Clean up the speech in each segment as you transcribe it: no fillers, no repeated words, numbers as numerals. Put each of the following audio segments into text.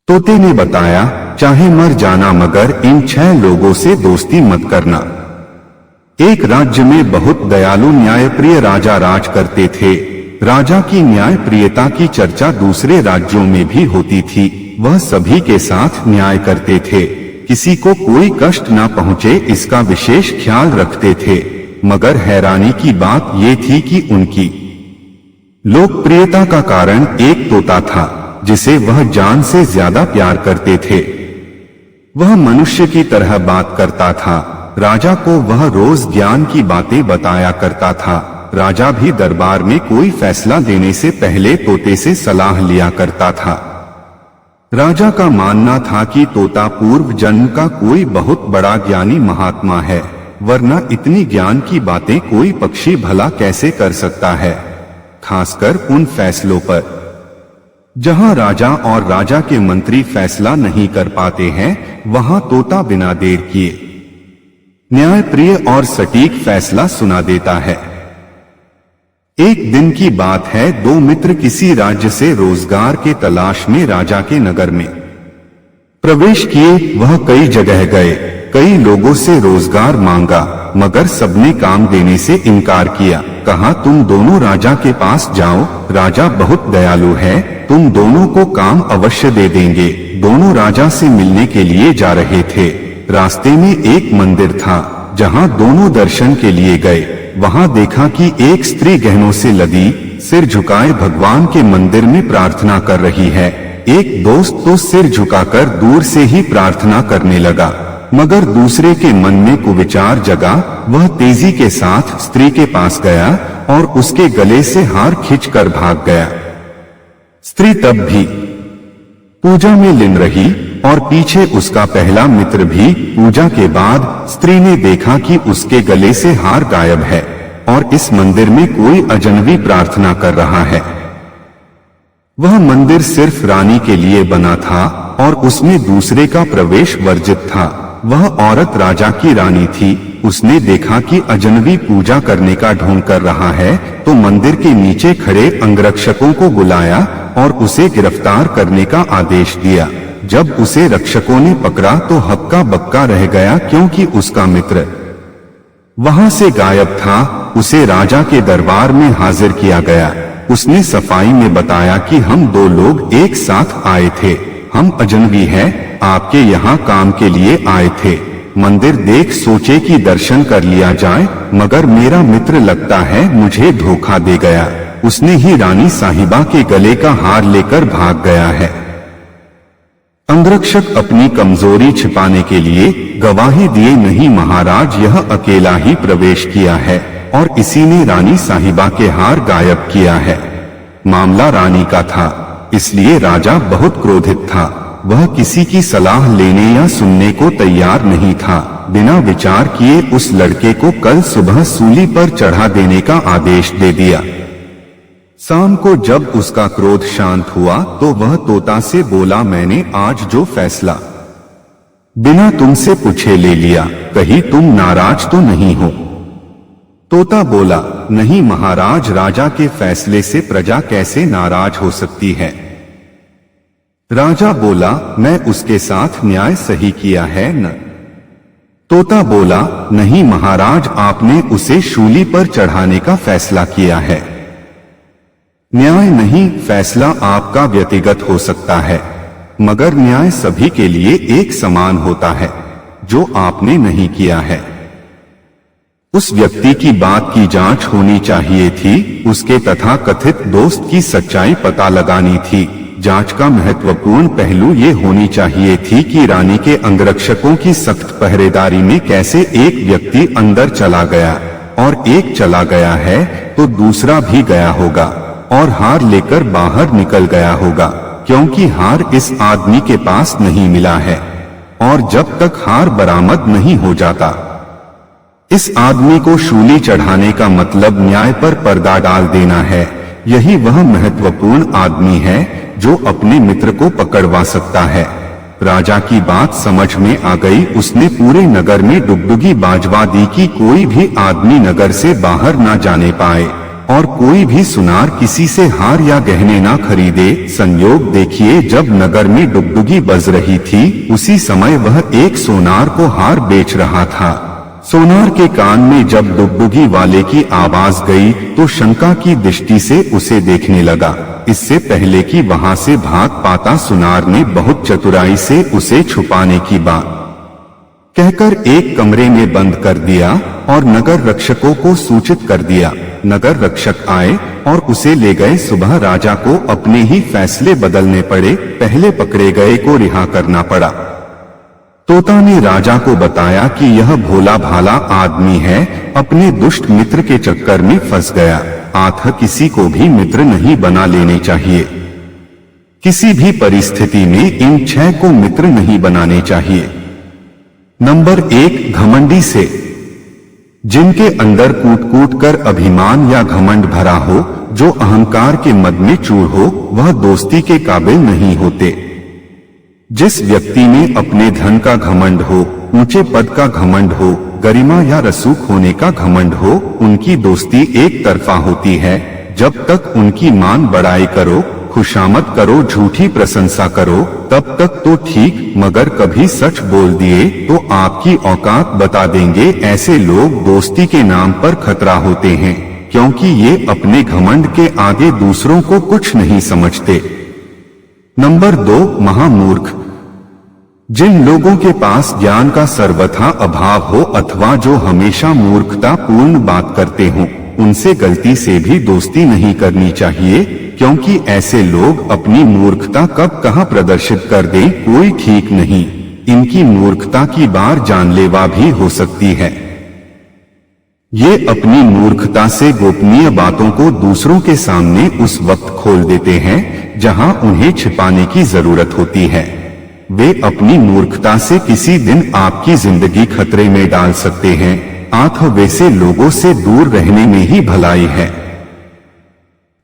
तोते ने बताया, चाहे मर जाना मगर इन 6 लोगों से दोस्ती मत करना। एक राज्य में बहुत दयालु न्यायप्रिय राजा राज करते थे। राजा की न्यायप्रियता की चर्चा दूसरे राज्यों में भी होती थी। वह सभी के साथ न्याय करते थे, किसी को कोई कष्ट न पहुंचे इसका विशेष ख्याल रखते थे। मगर हैरानी की बात ये थी कि उनकी लोकप्रियता का कारण एक तोता था जिसे वह जान से ज्यादा प्यार करते थे। वह मनुष्य की तरह बात करता था। राजा को वह रोज ज्ञान की बातें बताया करता था। राजा भी दरबार में कोई फैसला देने से पहले तोते से सलाह लिया करता था। राजा का मानना था कि तोता पूर्व जन्म का कोई बहुत बड़ा ज्ञानी महात्मा है, वरना इतनी ज्ञान की बातें कोई पक्षी भला कैसे कर सकता है, खासकर उन फैसलों पर जहां राजा और राजा के मंत्री फैसला नहीं कर पाते हैं। वहां तोता बिना देर किए न्यायप्रिय और सटीक फैसला सुना देता है। एक दिन की बात है, 2 मित्र किसी राज्य से रोजगार के तलाश में राजा के नगर में प्रवेश किए। वह कई जगह गए, कई लोगों से रोजगार मांगा, मगर सबने काम देने से इनकार किया। कहा, तुम दोनों राजा के पास जाओ, राजा बहुत दयालु है, तुम दोनों को काम अवश्य दे देंगे। दोनों राजा से मिलने के लिए जा रहे थे। रास्ते में एक मंदिर था जहां दोनों दर्शन के लिए गए। वहां देखा कि एक स्त्री गहनों से लदी सिर झुकाए भगवान के मंदिर में प्रार्थना कर रही है। एक दोस्त तो सिर झुकाकर दूर से ही प्रार्थना करने लगा, मगर दूसरे के मन में कुविचार जगा। वह तेजी के साथ स्त्री के पास गया और उसके गले से हार खींचकर भाग गया। स्त्री तब भी पूजा में लीन रही और पीछे उसका पहला मित्र भी। पूजा के बाद स्त्री ने देखा कि उसके गले से हार गायब है और इस मंदिर में कोई अजनबी प्रार्थना कर रहा है। वह मंदिर सिर्फ रानी के लिए बना था और उसमें दूसरे का प्रवेश वर्जित था। वह औरत राजा की रानी थी। उसने देखा कि अजनबी पूजा करने का ढोंग कर रहा है, तो मंदिर के नीचे खड़े अंगरक्षकों को बुलाया और उसे गिरफ्तार करने का आदेश दिया। जब उसे रक्षकों ने पकड़ा तो हक्का बक्का रह गया, क्योंकि उसका मित्र वहां से गायब था। उसे राजा के दरबार में हाजिर किया गया। उसने सफाई में बताया कि हम 2 लोग एक साथ आए थे, हम अजनबी हैं, आपके यहाँ काम के लिए आए थे। मंदिर देख सोचे कि दर्शन कर लिया जाए, मगर मेरा मित्र लगता है मुझे धोखा दे गया। उसने ही रानी साहिबा के गले का हार लेकर भाग गया है। अंगरक्षक अपनी कमजोरी छिपाने के लिए गवाही दिए, नहीं महाराज, यह अकेला ही प्रवेश किया है और इसी ने रानी साहिबा के हार गायब किया है। मामला रानी का था, इसलिए राजा बहुत क्रोधित था। वह किसी की सलाह लेने या सुनने को तैयार नहीं था। बिना विचार किए उस लड़के को कल सुबह सूली पर चढ़ा देने का आदेश दे दिया। शाम को जब उसका क्रोध शांत हुआ तो वह तोता से बोला, मैंने आज जो फैसला बिना तुमसे पूछे ले लिया, कहीं तुम नाराज तो नहीं हो? तोता बोला, नहीं महाराज, राजा के फैसले से प्रजा कैसे नाराज हो सकती है? राजा बोला, मैं उसके साथ न्याय सही किया है न? तोता बोला, नहीं महाराज, आपने उसे शूली पर चढ़ाने का फैसला किया है। न्याय नहीं, फैसला आपका व्यक्तिगत हो सकता है, मगर न्याय सभी के लिए एक समान होता है, जो आपने नहीं किया है। उस व्यक्ति की बात की जांच होनी चाहिए थी, उसके तथा कथित दोस्त की सच्चाई पता लगानी थी। जांच का महत्वपूर्ण पहलू ये होनी चाहिए थी कि रानी के अंगरक्षकों की सख्त पहरेदारी में कैसे एक व्यक्ति अंदर चला गया, और एक चला गया है तो दूसरा भी गया होगा और हार लेकर बाहर निकल गया होगा, क्योंकि हार इस आदमी के पास नहीं मिला है और जब तक हार बरामद नहीं हो जाता इस आदमी को शूली चढ़ाने का मतलब न्याय पर पर्दा डाल देना है। यही वह महत्वपूर्ण आदमी है जो अपने मित्र को पकड़वा सकता है। राजा की बात समझ में आ गई। उसने पूरे नगर में डुगडुगी बाजवा दी कि कोई भी आदमी नगर से बाहर ना जाने पाए। और कोई भी सुनार किसी से हार या गहने ना खरीदे। संयोग देखिए, जब नगर में डुगडुगी बज रही थी, उसी समय वह एक सोनार को हार बेच रहा था। सोनार के कान में जब डुगडुगी वाले की आवाज गई तो शंका की दृष्टि से उसे देखने लगा। इससे पहले कि वहां से भाग पाता, सुनार ने बहुत चतुराई से उसे छुपाने की बात कहकर एक कमरे में बंद कर दिया और नगर रक्षकों को सूचित कर दिया। नगर रक्षक आए और उसे ले गए। सुबह राजा को अपने ही फैसले बदलने पड़े। पहले पकड़े गए को रिहा करना पड़ा। तोता ने राजा को बताया कि यह भोला भाला आदमी है, अपने दुष्ट मित्र के चक्कर में फंस गया। आठ, किसी को भी मित्र नहीं बना लेने चाहिए। किसी भी परिस्थिति में इन 6 को मित्र नहीं बनाने चाहिए। नंबर 1, घमंडी से। जिनके अंदर कूट कूट कर अभिमान या घमंड भरा हो, जो अहंकार के मद में चूर हो, वह दोस्ती के काबिल नहीं होते। जिस व्यक्ति में अपने धन का घमंड हो, ऊंचे पद का घमंड हो, गरिमा या रसूख होने का घमंड हो, उनकी दोस्ती एक तरफा होती है। जब तक उनकी मान बढ़ाई करो, खुशामद करो, झूठी प्रशंसा करो, तब तक तो ठीक, मगर कभी सच बोल दिए तो आपकी औकात बता देंगे। ऐसे लोग दोस्ती के नाम पर खतरा होते हैं, क्योंकि ये अपने घमंड के आगे दूसरों को कुछ नहीं समझते। नंबर 2, महामूर्ख। जिन लोगों के पास ज्ञान का सर्वथा अभाव हो अथवा जो हमेशा मूर्खता पूर्ण बात करते हों, उनसे गलती से भी दोस्ती नहीं करनी चाहिए, क्योंकि ऐसे लोग अपनी मूर्खता कब कहां प्रदर्शित कर दें, कोई ठीक नहीं। इनकी मूर्खता की बार जानलेवा भी हो सकती है। ये अपनी मूर्खता से गोपनीय बातों को दूसरों के सामने उस वक्त खोल देते हैं जहां उन्हें छिपाने की जरूरत होती है। वे अपनी मूर्खता से किसी दिन आपकी जिंदगी खतरे में डाल सकते हैं। आठ, वैसे लोगों से दूर रहने में ही भलाई है।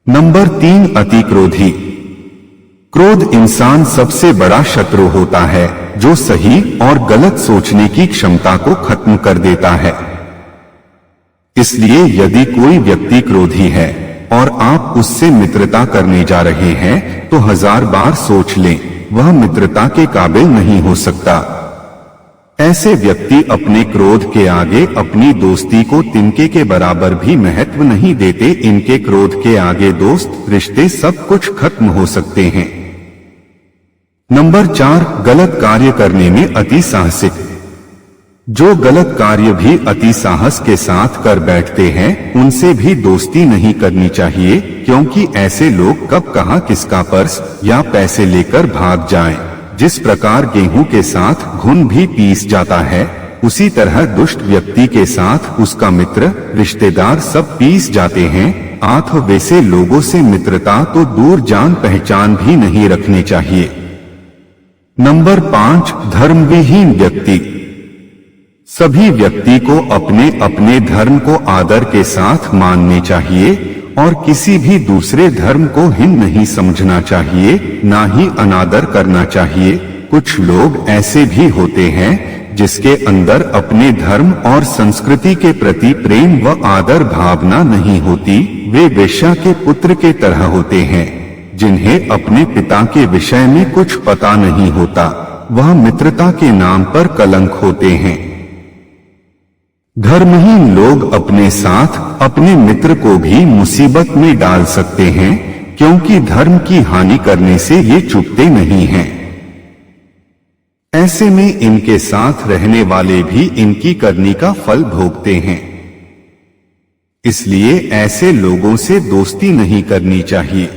नंबर 3, अति क्रोधी। क्रोध इंसान सबसे बड़ा शत्रु होता है, जो सही और गलत सोचने की क्षमता को खत्म कर देता है। इसलिए यदि कोई व्यक्ति क्रोधी है और आप उससे मित्रता करने जा रहे हैं, तो 1000 बार सोच लें, वह मित्रता के काबिल नहीं हो सकता। ऐसे व्यक्ति अपने क्रोध के आगे अपनी दोस्ती को तिनके के बराबर भी महत्व नहीं देते। इनके क्रोध के आगे दोस्त, रिश्ते, सब कुछ खत्म हो सकते हैं। नंबर 4, गलत कार्य करने में अति साहसिक। जो गलत कार्य भी अति साहस के साथ कर बैठते हैं, उनसे भी दोस्ती नहीं करनी चाहिए, क्योंकि ऐसे लोग कब कहां किसका पर्स या पैसे लेकर भाग जाएं। जिस प्रकार गेहूं के साथ घुन भी पीस जाता है, उसी तरह दुष्ट व्यक्ति के साथ उसका मित्र, रिश्तेदार सब पीस जाते हैं। आठ, वैसे लोगों से मित्रता तो दूर, जान पहचान भी नहीं रखनी चाहिए। नंबर 5, धर्मविहीन व्यक्ति। सभी व्यक्ति को अपने अपने धर्म को आदर के साथ मानने चाहिए और किसी भी दूसरे धर्म को हीन नहीं समझना चाहिए, ना ही अनादर करना चाहिए। कुछ लोग ऐसे भी होते हैं जिसके अंदर अपने धर्म और संस्कृति के प्रति प्रेम व आदर भावना नहीं होती। वे वेश्या के पुत्र के तरह होते हैं, जिन्हें अपने पिता के विषय में कुछ पता नहीं होता। वह मित्रता के नाम पर कलंक होते हैं। धर्महीन लोग अपने साथ अपने मित्र को भी मुसीबत में डाल सकते हैं, क्योंकि धर्म की हानि करने से ये चूकते नहीं हैं। ऐसे में इनके साथ रहने वाले भी इनकी करनी का फल भोगते हैं। इसलिए ऐसे लोगों से दोस्ती नहीं करनी चाहिए।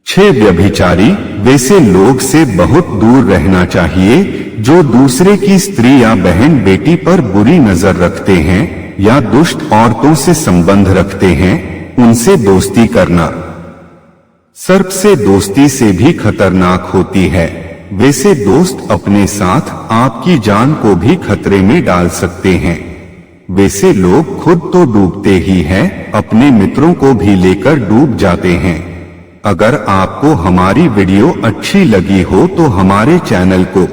6, व्यभिचारी। वैसे लोग से बहुत दूर रहना चाहिए जो दूसरे की स्त्री या बहन बेटी पर बुरी नजर रखते हैं या दुष्ट औरतों से संबंध रखते हैं, उनसे दोस्ती करना सर्प से दोस्ती से भी खतरनाक होती है। वैसे दोस्त अपने साथ आपकी जान को भी खतरे में डाल सकते हैं। वैसे लोग खुद तो डूबते ही हैं, अपने मित्रों को भी लेकर डूब जाते हैं। अगर आपको हमारी वीडियो अच्छी लगी हो तो हमारे चैनल को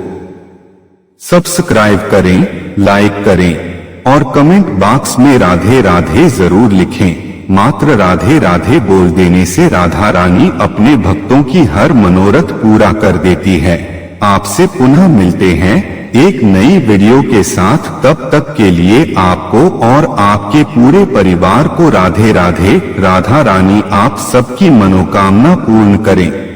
सब्सक्राइब करें, लाइक करें और कमेंट बॉक्स में राधे राधे जरूर लिखें। मात्र राधे राधे बोल देने से राधा रानी अपने भक्तों की हर मनोरथ पूरा कर देती है। आपसे पुनः मिलते हैं एक नई वीडियो के साथ। तब तक के लिए आपको और आपके पूरे परिवार को राधे राधे। राधा रानी आप सबकी मनोकामना पूर्ण करें।